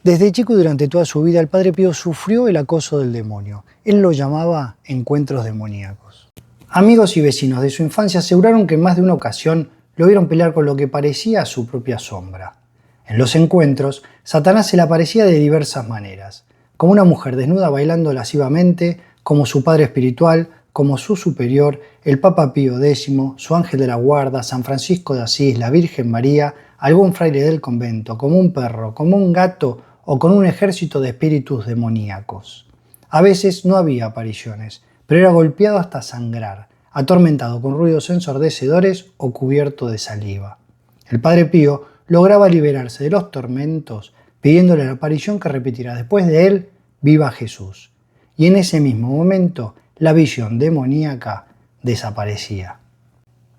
Desde chico y durante toda su vida, el Padre Pío sufrió el acoso del demonio. Él lo llamaba encuentros demoníacos. Amigos y vecinos de su infancia aseguraron que en más de una ocasión lo vieron pelear con lo que parecía su propia sombra. En los encuentros, Satanás se le aparecía de diversas maneras, como una mujer desnuda bailando lascivamente, como su padre espiritual, como su superior, el Papa Pío X, su ángel de la guarda, San Francisco de Asís, la Virgen María, algún fraile del convento, como un perro, como un gato o con un ejército de espíritus demoníacos. A veces no había apariciones, pero era golpeado hasta sangrar, atormentado con ruidos ensordecedores o cubierto de saliva. El Padre Pío lograba liberarse de los tormentos pidiéndole a la aparición que repitiera después de él: «Viva Jesús». Y en ese mismo momento la visión demoníaca desaparecía.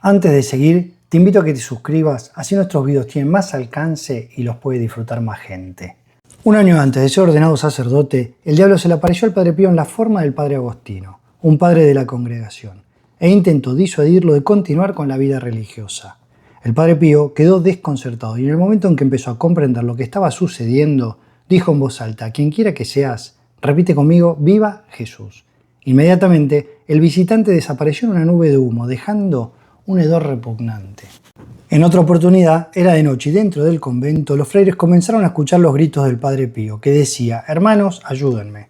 Antes de seguir, te invito a que te suscribas, así nuestros videos tienen más alcance y los puede disfrutar más gente. Un año antes de ser ordenado sacerdote, el diablo se le apareció al Padre Pío en la forma del Padre Agostino, un padre de la congregación, e intentó disuadirlo de continuar con la vida religiosa. El Padre Pío quedó desconcertado y en el momento en que empezó a comprender lo que estaba sucediendo, dijo en voz alta: «Quien quiera que seas, repite conmigo: viva Jesús». Inmediatamente, el visitante desapareció en una nube de humo, dejando un hedor repugnante. En otra oportunidad, era de noche y dentro del convento los frailes comenzaron a escuchar los gritos del Padre Pío, que decía: «Hermanos, ayúdenme».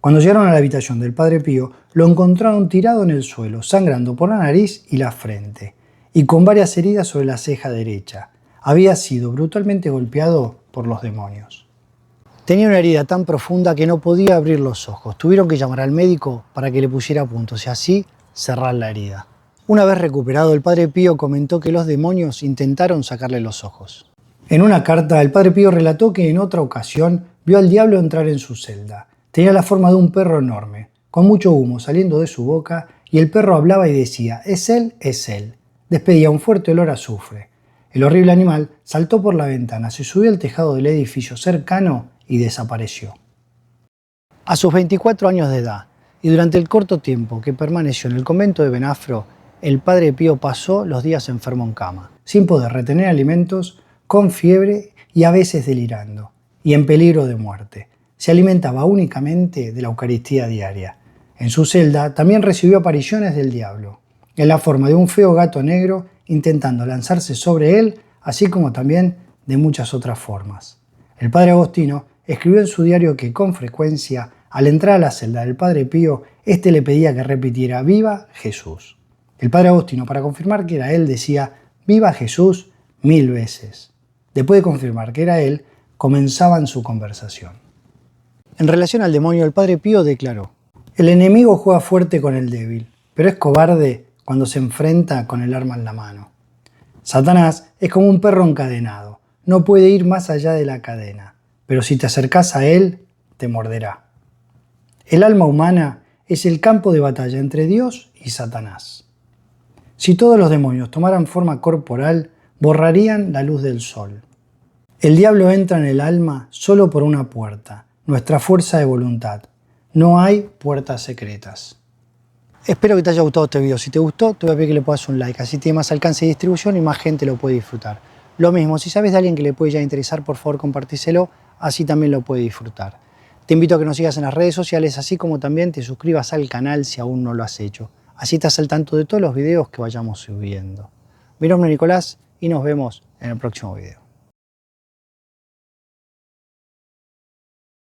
Cuando llegaron a la habitación del Padre Pío, lo encontraron tirado en el suelo, sangrando por la nariz y la frente, y con varias heridas sobre la ceja derecha. Había sido brutalmente golpeado por los demonios. Tenía una herida tan profunda que no podía abrir los ojos. Tuvieron que llamar al médico para que le pusiera puntos y así cerrar la herida. Una vez recuperado, el Padre Pío comentó que los demonios intentaron sacarle los ojos. En una carta, el Padre Pío relató que en otra ocasión vio al diablo entrar en su celda. Tenía la forma de un perro enorme, con mucho humo saliendo de su boca, y el perro hablaba y decía: «Es él, es él». Despedía un fuerte olor a azufre. El horrible animal saltó por la ventana, se subió al tejado del edificio cercano y desapareció. A sus 24 años de edad, y durante el corto tiempo que permaneció en el convento de Benafro, el Padre Pío pasó los días enfermo en cama, sin poder retener alimentos, con fiebre y a veces delirando, y en peligro de muerte. Se alimentaba únicamente de la Eucaristía diaria. En su celda también recibió apariciones del diablo, en la forma de un feo gato negro intentando lanzarse sobre él, así como también de muchas otras formas. El Padre Agostino escribió en su diario que con frecuencia, al entrar a la celda del Padre Pío, éste le pedía que repitiera: «Viva Jesús». El Padre Agostino, para confirmar que era él, decía: «Viva Jesús» 1000 veces. Después de confirmar que era él, comenzaban su conversación. En relación al demonio, el Padre Pío declaró: «El enemigo juega fuerte con el débil, pero es cobarde cuando se enfrenta con el arma en la mano. Satanás es como un perro encadenado, no puede ir más allá de la cadena, pero si te acercas a él, te morderá». El alma humana es el campo de batalla entre Dios y Satanás. Si todos los demonios tomaran forma corporal, borrarían la luz del sol. El diablo entra en el alma solo por una puerta, nuestra fuerza de voluntad. No hay puertas secretas. Espero que te haya gustado este video. Si te gustó, te voy a pedir que le pongas un like, así tiene más alcance y distribución y más gente lo puede disfrutar. Lo mismo, si sabes de alguien que le puede ya interesar, por favor compartíselo, así también lo puede disfrutar. Te invito a que nos sigas en las redes sociales, así como también te suscribas al canal si aún no lo has hecho. Así estás al tanto de todos los videos que vayamos subiendo. Mi nombre es Nicolás y nos vemos en el próximo video.